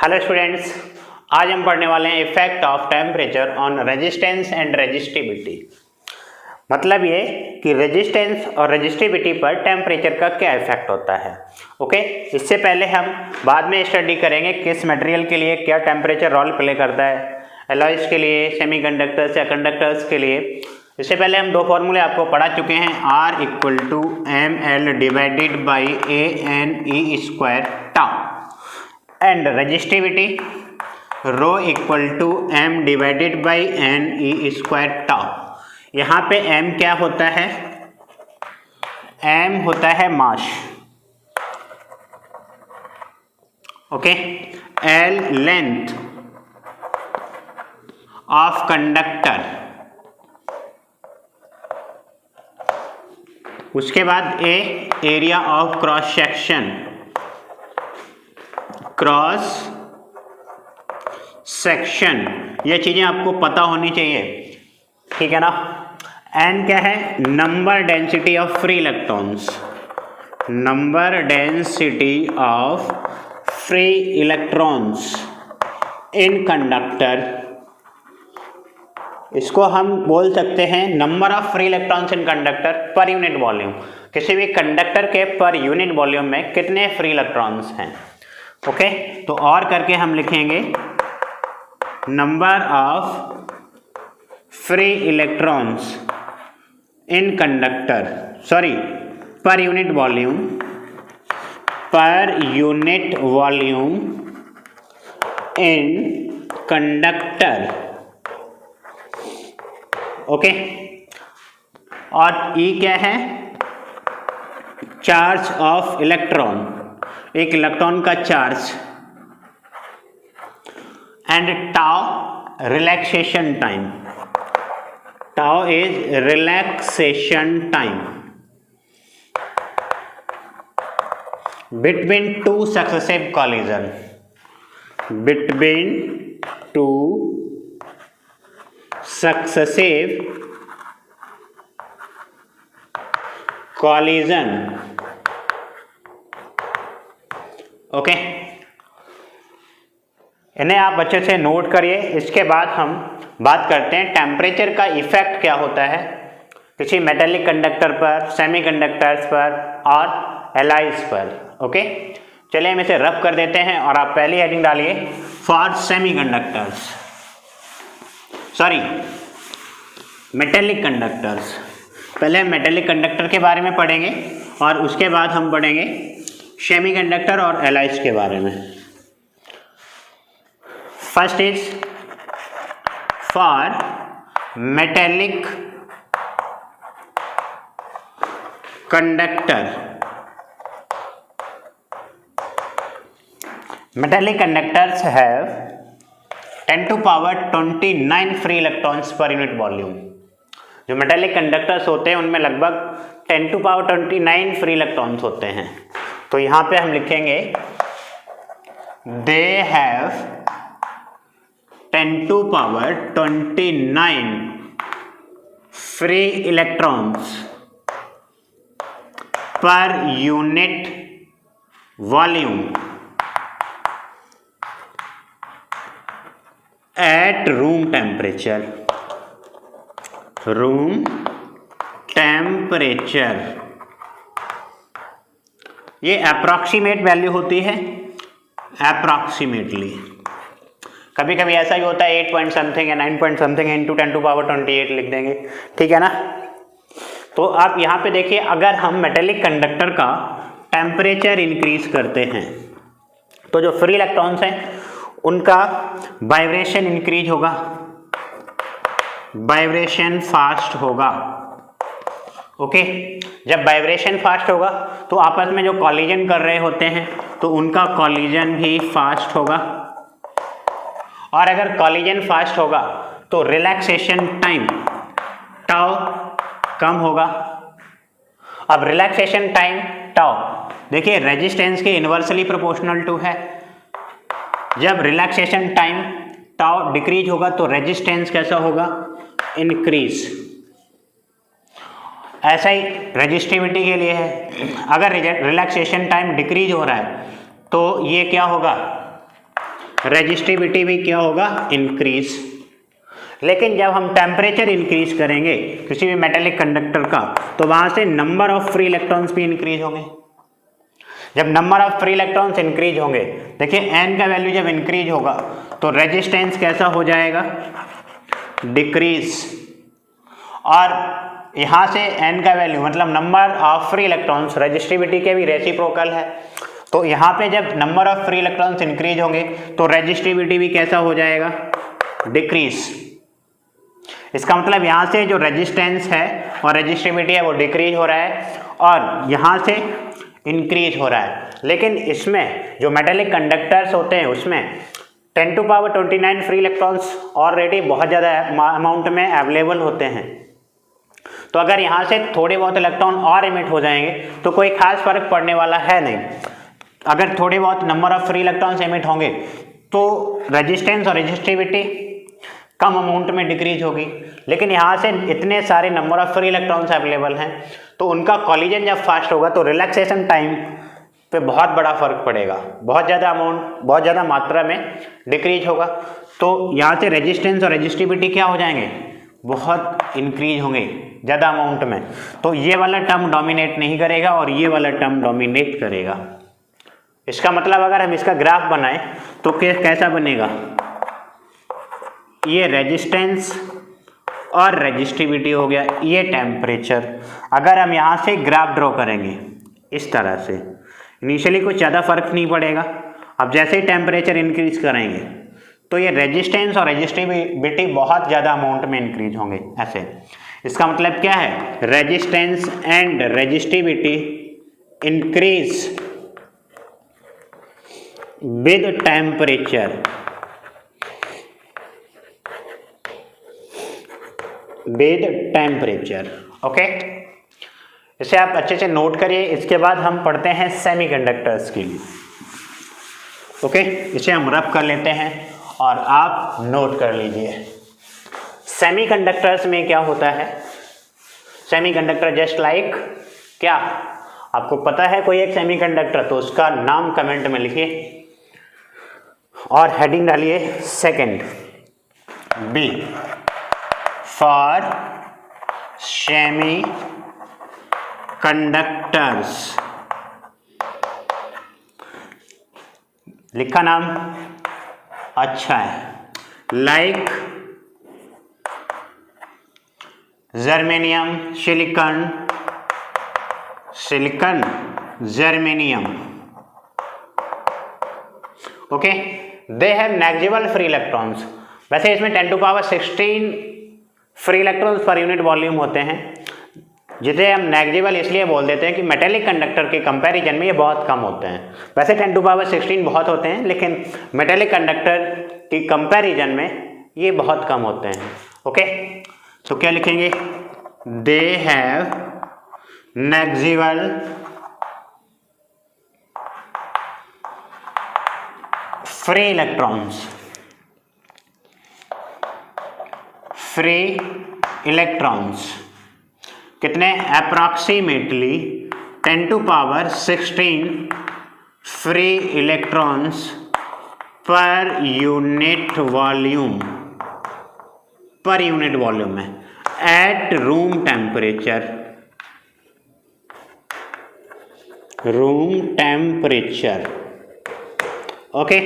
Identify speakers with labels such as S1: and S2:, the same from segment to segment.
S1: Hello students, आज हम पढ़ने वाले हैं effect of temperature on resistance and resistivity. मतलब ये कि रेजिस्टेंस और रेजिस्टिविटी पर टेम्परेचर का क्या इफेक्ट होता है। ओके, इससे पहले हम बाद में स्टडी करेंगे किस मटेरियल के लिए क्या टेम्परेचर रोल प्ले करता है, एलॉयज के लिए, सेमीकंडक्टर्स या कंडक्टर्स के लिए। इससे पहले हम दो फॉर्मूले आपको पढ़ा चुके हैं, R = ml divided by ANE² tau and resistivity ρ = m divided by NE² tau. यहाँ पे m क्या होता है? m होता है mass. Okay, L length of conductor, उसके बाद A area of cross section. ये चीजें आपको पता होनी चाहिए, ठीक है ना। N क्या है? Number density of free electrons, number density of free electrons in conductor. इसको हम बोल सकते हैं number of free electrons in conductor पर यूनिट वॉल्यूम। किसी भी कंडक्टर के पर यूनिट वॉल्यूम में कितने फ्री इलेक्ट्रॉन्स हैं। ओके, तो और करके हम लिखेंगे number of free electrons in conductor, sorry पर यूनिट वॉल्यूम इन कंडक्टर। ओके, और E क्या है? चार्ज ऑफ इलेक्ट्रॉन, एक इलेक्ट्रॉन का charge. And tau relaxation time, tau is relaxation time between two successive collision, between two successive collision. Okay, इन्हें आप अच्छे से नोट करिए। इसके बाद हम बात करते हैं टेम्परेचर का इफेक्ट क्या होता है किसी मेटेलिक कंडक्टर पर, सेमीकंडक्टर्स पर और एलाइज पर। ओके, चलिए हम इसे रफ कर देते हैं और आप पहली हेडिंग डालिए for semiconductors, sorry metallic conductors. पहले हम मेटेलिक कंडक्टर के बारे में पढ़ेंगे और उसके बाद हम पढ़ेंगे सेमीकंडक्टर और एलाइज के बारे में। First is for metallic conductor. Metallic conductors have 10⁻29 free electrons per unit volume. जो मेटेलिक कंडक्टर्स होते हैं उनमें लगभग 10⁻29 फ्री इलेक्ट्रॉन्स होते हैं। तो यहाँ पे हम लिखेंगे they have 10⁻29 free electrons per unit volume at room temperature, room temperature. ये अप्रॉक्सीमेट वैल्यू होती है, अप्रॉक्सीमेटली। कभी कभी ऐसा ही होता है 8 पॉइंट समथिंग या 9 पॉइंट समथिंग इंटू 10⁻28 लिख देंगे, ठीक है ना। तो आप यहाँ पे देखिए, अगर हम मेटेलिक कंडक्टर का टेम्परेचर इंक्रीज करते हैं तो जो फ्री इलेक्ट्रॉन्स हैं उनका वाइब्रेशन इंक्रीज होगा, वाइब्रेशन फास्ट होगा। ओके, जब वाइब्रेशन फास्ट होगा तो आपस में जो कॉलिजन कर रहे होते हैं तो उनका कॉलिजन भी फास्ट होगा, और अगर कॉलिजन फास्ट होगा तो रिलैक्सेशन टाइम टाउ कम होगा। अब रिलैक्सेशन टाइम टाउ देखिए रेजिस्टेंस के इनवर्सली प्रोपोर्शनल टू है। जब रिलैक्सेशन टाइम टाउ डिक्रीज होगा तो रेजिस्टेंस कैसा होगा? इंक्रीज। ऐसा ही रेजिस्टिविटी के लिए है, अगर रिलैक्सेशन टाइम डिक्रीज हो रहा है तो ये क्या होगा? रेजिस्टिविटी भी क्या होगा, इंक्रीज। लेकिन जब हम टेम्परेचर इंक्रीज करेंगे किसी भी मेटेलिक कंडक्टर का, तो वहां से नंबर ऑफ फ्री इलेक्ट्रॉन्स भी इंक्रीज होंगे। जब number of free electrons increase होंगे, देखिए एन का वैल्यू जब इंक्रीज होगा तो रेजिस्टेंस कैसा हो जाएगा, डिक्रीज। और यहाँ से एन का वैल्यू मतलब number of free electrons resistivity के भी रेसिप्रोकल है, तो यहाँ पे जब number of free electrons increase होंगे तो रेजिस्टिविटी भी कैसा हो जाएगा, डिक्रीज। इसका मतलब यहाँ से जो रेजिस्टेंस है और रेजिस्टिविटी है वो डिक्रीज हो रहा है और यहाँ से इंक्रीज हो रहा है। लेकिन इसमें जो मेटेलिक कंडक्टर्स होते हैं उसमें 10⁻29 फ्री इलेक्ट्रॉन्स ऑलरेडी बहुत ज़्यादा अमाउंट में अवेलेबल होते हैं, तो अगर यहाँ से थोड़े बहुत इलेक्ट्रॉन और इमिट हो जाएंगे तो कोई खास फर्क पड़ने वाला है नहीं। अगर थोड़े बहुत number of free electrons emit होंगे तो रेजिस्टेंस और रेजिस्टिविटी कम अमाउंट में डिक्रीज होगी। लेकिन यहाँ से इतने सारे number of free electrons available हैं तो उनका कॉलिजन जब फास्ट होगा तो रिलैक्सेशन टाइम पे बहुत बड़ा फर्क पड़ेगा, बहुत ज़्यादा अमाउंट, बहुत ज़्यादा मात्रा में डिक्रीज होगा। तो यहाँ से रेजिस्टेंस और रेजिस्टिविटी क्या हो जाएंगे, बहुत इंक्रीज होंगे ज़्यादा अमाउंट में। तो ये वाला टर्म डोमिनेट नहीं करेगा और ये वाला टर्म डोमिनेट करेगा। इसका मतलब अगर हम इसका ग्राफ बनाएं तो कैसा बनेगा, ये रेजिस्टेंस और रेजिस्टिविटी हो गया, ये टेम्परेचर। अगर हम यहाँ से ग्राफ ड्रॉ करेंगे इस तरह से, इनिशियली कुछ ज़्यादा फर्क नहीं पड़ेगा। अब जैसे ही टेम्परेचर इंक्रीज करेंगे तो ये रेजिस्टेंस और रेजिस्टिविटी बहुत ज़्यादा अमाउंट में इंक्रीज होंगे ऐसे। इसका मतलब क्या है, resistance and resistivity increase with temperature, with temperature. Okay, इसे आप अच्छे से नोट करिए। इसके बाद हम पढ़ते हैं सेमीकंडक्टर्स के लिए। ओके, इसे हम रब कर लेते हैं और आप नोट कर लीजिए। सेमीकंडक्टर्स में क्या होता है, सेमीकंडक्टर जस्ट लाइक क्या, आपको पता है कोई एक सेमीकंडक्टर, तो उसका नाम कमेंट में लिखिए और हेडिंग डालिए second, B for semiconductors. लिखा नाम अच्छा है, like germanium, silicon, silicon, germanium. Okay, they have negligible free electrons. वैसे इसमें 10⁻16 free electrons per unit volume होते हैं, जिसे हम नेग्लिजिबल इसलिए बोल देते हैं कि मेटेलिक कंडक्टर के कंपैरिजन में ये बहुत कम होते हैं। वैसे 10⁻16 बहुत होते हैं, लेकिन मेटेलिक कंडक्टर की कंपैरिजन में ये बहुत कम होते हैं। ओके, तो क्या लिखेंगे, they have negligible free electrons, free electrons कितने, approximately 10⁻16 free electrons per unit volume, per unit volume में at room temperature, room temperature. Okay,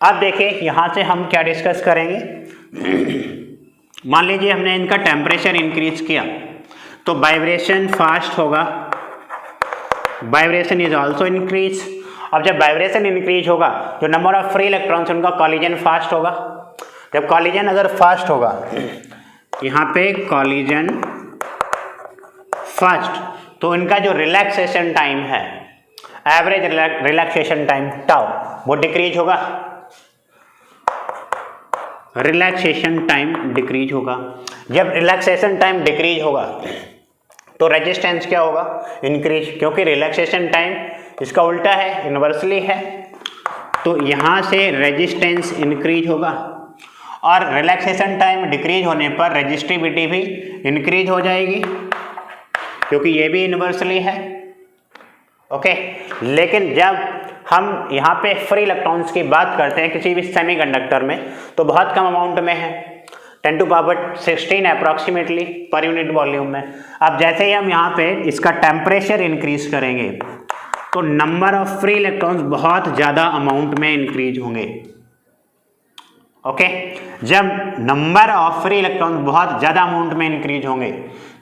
S1: अब देखिए यहां से हम क्या डिस्कस करेंगे। मान लीजिए हमने इनका टेम्परेचर इंक्रीज किया तो वाइब्रेशन फास्ट होगा, वाइब्रेशन इज आल्सो इंक्रीज। अब जब वाइब्रेशन इंक्रीज होगा जो नंबर ऑफ फ्री इलेक्ट्रॉन्स उनका कॉलिजन फास्ट होगा। जब कॉलिजन अगर फास्ट होगा, यहाँ पे कॉलिजन फास्ट, तो इनका जो रिलैक्सेशन टाइम है, एवरेज रिलैक्सेशन टाइम टाउ, वो डिक्रीज होगा, रिलैक्सेशन टाइम डिक्रीज होगा। जब रिलैक्सेशन टाइम डिक्रीज होगा तो रेजिस्टेंस क्या होगा, इंक्रीज, क्योंकि रिलैक्सेशन टाइम इसका उल्टा है, इन्वर्सली है। तो यहाँ से रेजिस्टेंस इंक्रीज होगा और रिलैक्सेशन टाइम डिक्रीज होने पर रेजिस्टिविटी भी इंक्रीज हो जाएगी, क्योंकि ये भी इन्वर्सली है। ओके, लेकिन जब हम यहाँ पे फ्री इलेक्ट्रॉन्स की बात करते हैं किसी भी सेमीकंडक्टर में तो बहुत कम अमाउंट में है, 10 to power 16 अप्रॉक्सीमेटली पर यूनिट वॉल्यूम में। अब जैसे ही हम यहाँ पे इसका टेम्परेचर इंक्रीज करेंगे तो नंबर ऑफ फ्री इलेक्ट्रॉन्स बहुत ज़्यादा अमाउंट में इंक्रीज होंगे। ओके, जब नंबर ऑफ फ्री इलेक्ट्रॉन्स बहुत ज़्यादा अमाउंट में इंक्रीज होंगे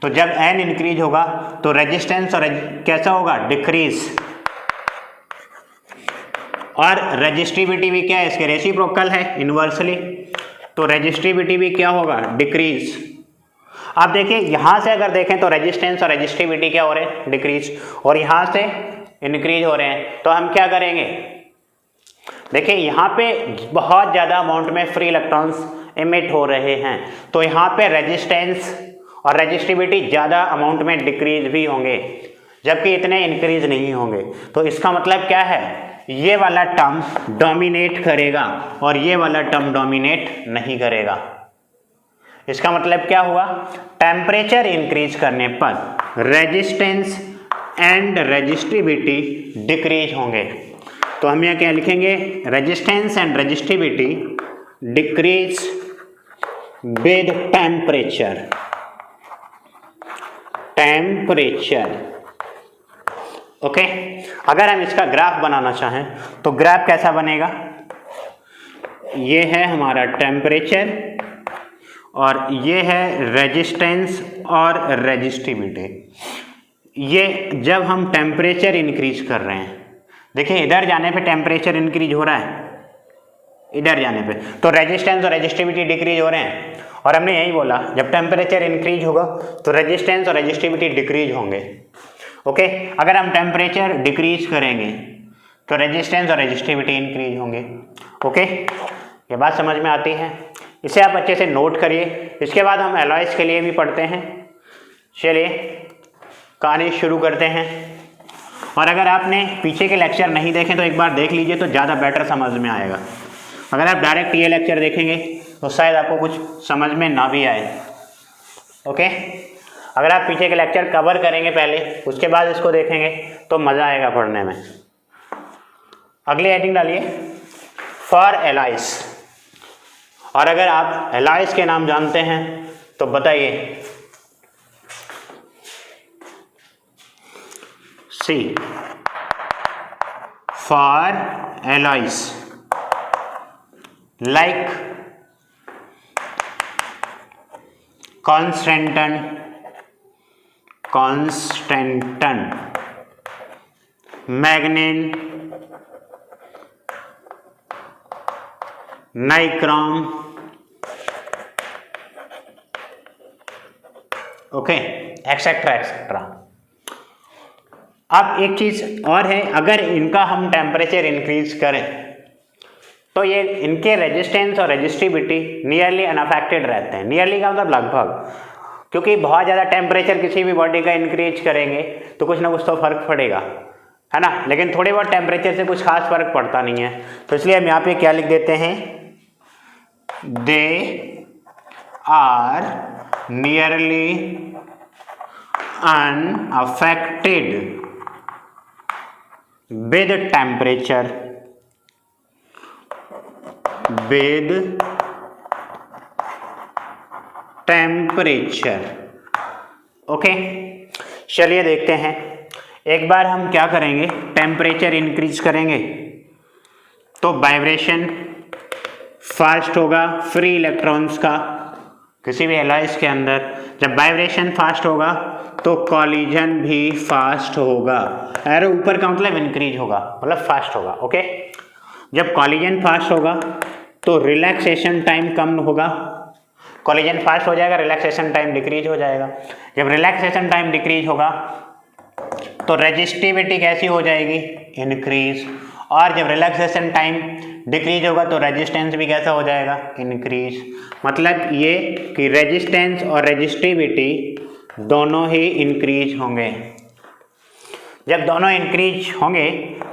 S1: तो जब n इंक्रीज होगा तो रेजिस्टेंस और कैसा होगा, डिक्रीज, और रेजिस्टिविटी भी क्या है, इसके रेसिप्रोकल है इनवर्सली, तो रेजिस्टिविटी भी क्या होगा, डिक्रीज। आप देखिए यहाँ से अगर देखें तो रेजिस्टेंस और रेजिस्टिविटी क्या हो रहे हैं, डिक्रीज, और यहाँ से इंक्रीज हो रहे हैं। तो हम क्या करेंगे, देखिए यहाँ पे बहुत ज़्यादा अमाउंट में फ्री इलेक्ट्रॉन्स इमिट हो रहे हैं तो यहाँ पे रेजिस्टेंस और रेजिस्टिविटी ज़्यादा अमाउंट में डिक्रीज भी होंगे जबकि इतने इंक्रीज नहीं होंगे। तो इसका मतलब क्या है, ये वाला टर्म डोमिनेट करेगा और ये वाला टर्म डोमिनेट नहीं करेगा। इसका मतलब क्या हुआ, टेम्परेचर इंक्रीज करने पर रेजिस्टेंस एंड रेजिस्टिविटी डिक्रीज होंगे। तो हम यहाँ क्या लिखेंगे, resistance and resistivity decrease with temperature. Okay, अगर हम इसका ग्राफ बनाना चाहें तो ग्राफ कैसा बनेगा, ये है हमारा टेम्परेचर और ये है रेजिस्टेंस और रेजिस्टिविटी। ये जब हम टेम्परेचर इंक्रीज कर रहे हैं, देखिए इधर जाने पे टेम्परेचर इंक्रीज हो रहा है, इधर जाने पे तो रेजिस्टेंस और रेजिस्टिविटी डिक्रीज हो रहे हैं। और हमने यही बोला जब टेम्परेचर इंक्रीज होगा तो रेजिस्टेंस और रेजिस्टिविटी डिक्रीज होंगे। ओके, अगर हम टेम्परेचर डिक्रीज करेंगे तो रेजिस्टेंस और रेजिस्टिविटी इंक्रीज होंगे। ओके, ये बात समझ में आती है, इसे आप अच्छे से नोट करिए। इसके बाद हम एलॉयज के लिए भी पढ़ते हैं। चलिए कहानी शुरू करते हैं। और अगर आपने पीछे के लेक्चर नहीं देखे तो एक बार देख लीजिए तो ज़्यादा बेटर समझ में आएगा। अगर आप डायरेक्ट ये लेक्चर देखेंगे तो शायद आपको कुछ समझ में ना भी आए। ओके, अगर आप पीछे के लेक्चर कवर करेंगे पहले उसके बाद इसको देखेंगे तो मज़ा आएगा पढ़ने में। अगली हेडिंग डालिए, फॉर एलॉयज। और अगर आप एलॉयज के नाम जानते हैं तो बताइए। See, for alloys like Constantan, manganin, nichrome. Okay, etcetera etcetera. अब एक चीज और है, अगर इनका हम टेम्परेचर इंक्रीज करें तो ये इनके रेजिस्टेंस और रेजिस्टिविटी नियरली अनअफेक्टेड रहते हैं। नियरली का मतलब लगभग, क्योंकि बहुत ज़्यादा टेम्परेचर किसी भी बॉडी का इंक्रीज करेंगे तो कुछ ना कुछ तो फर्क पड़ेगा, है ना। लेकिन थोड़े बहुत टेम्परेचर से कुछ खास फर्क पड़ता नहीं है। तो इसलिए हम यहाँ पे क्या लिख देते हैं, they are nearly unaffected with temperature, with temperature. Okay, चलिए देखते हैं। एक बार हम क्या करेंगे, टेम्परेचर इंक्रीज करेंगे तो वाइब्रेशन फास्ट होगा फ्री इलेक्ट्रॉन्स का किसी भी एलॉयज के अंदर। जब वाइब्रेशन फास्ट होगा तो कॉलिजन भी फास्ट होगा। एरो ऊपर का मतलब इंक्रीज होगा, मतलब फास्ट होगा। ओके, जब कॉलिजन फास्ट होगा तो रिलैक्सेशन टाइम कम होगा। कॉलिजन फास्ट हो जाएगा, रिलैक्सेशन टाइम डिक्रीज हो जाएगा। जब रिलैक्सेशन टाइम डिक्रीज होगा तो रेजिस्टिविटी कैसी हो जाएगी, इंक्रीज। और जब रिलैक्सेशन टाइम डिक्रीज होगा तो रेजिस्टेंस भी कैसा हो जाएगा, इंक्रीज। मतलब ये कि रेजिस्टेंस और रेजिस्टिविटी दोनों ही इंक्रीज होंगे। जब दोनों इंक्रीज होंगे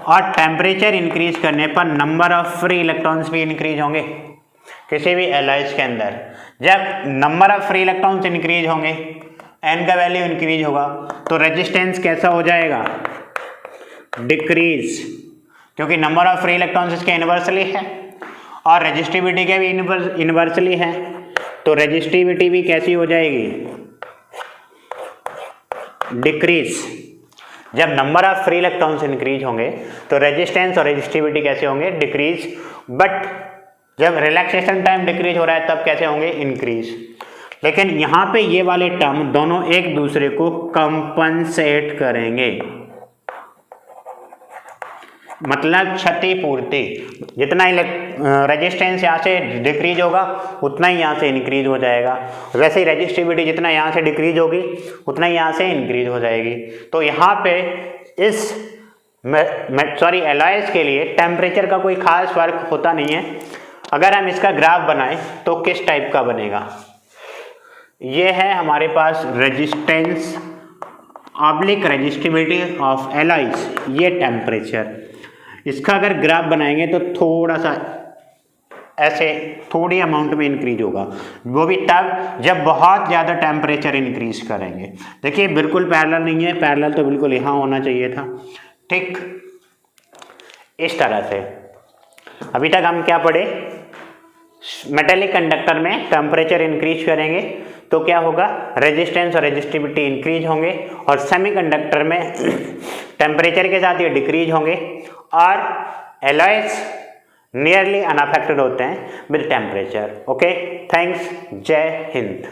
S1: और टेम्परेचर इंक्रीज करने पर नंबर ऑफ फ्री इलेक्ट्रॉन्स भी इंक्रीज होंगे किसी भी एलॉयज के अंदर। जब number of free electrons increase होंगे, एन का वैल्यू इंक्रीज होगा तो रेजिस्टेंस कैसा हो जाएगा, डिक्रीज। क्योंकि नंबर ऑफ फ्री इलेक्ट्रॉन्स इसके इन्वर्सली है और रेजिस्टिविटी के भी इन्वर्सली है, तो रेजिस्टिविटी भी कैसी हो जाएगी, डिक्रीज। जब number of free electrons increase होंगे तो रेजिस्टेंस और रेजिस्टिविटी कैसे होंगे, डिक्रीज। बट जब रिलैक्सेशन टाइम डिक्रीज हो रहा है तब कैसे होंगे, इंक्रीज। लेकिन यहाँ पे ये वाले टर्म दोनों एक दूसरे को कंपनसेट करेंगे, मतलब क्षतिपूर्ति। जितना रेजिस्टेंस यहाँ से डिक्रीज होगा उतना ही यहाँ से इंक्रीज हो जाएगा, वैसे ही रेजिस्टिविटी जितना यहाँ से डिक्रीज होगी उतना ही यहाँ से इंक्रीज हो जाएगी। तो यहाँ पे इस एलॉयज के लिए टेम्परेचर का कोई खास फर्क होता नहीं है। अगर हम इसका ग्राफ बनाएं तो किस टाइप का बनेगा, ये है हमारे पास resistance oblique resistivity of alloys, ये टेम्परेचर। इसका अगर ग्राफ बनाएंगे तो थोड़ा सा ऐसे थोड़ी अमाउंट में इंक्रीज होगा, वो भी तब जब बहुत ज़्यादा टेम्परेचर इंक्रीज करेंगे। देखिए बिल्कुल पैरेलल नहीं है, पैरेलल तो बिल्कुल यहाँ होना चाहिए था, ठीक इस तरह से। अभी तक हम क्या पढ़े, मेटेलिक कंडक्टर में टेम्परेचर इंक्रीज करेंगे तो क्या होगा, रेजिस्टेंस और रेजिस्टिविटी इंक्रीज होंगे, और सेमीकंडक्टर में टेम्परेचर के साथ ये डिक्रीज होंगे, और एलॉयज नियरली अनअफेक्टेड होते हैं विद टेम्परेचर। ओके, थैंक्स, जय हिंद।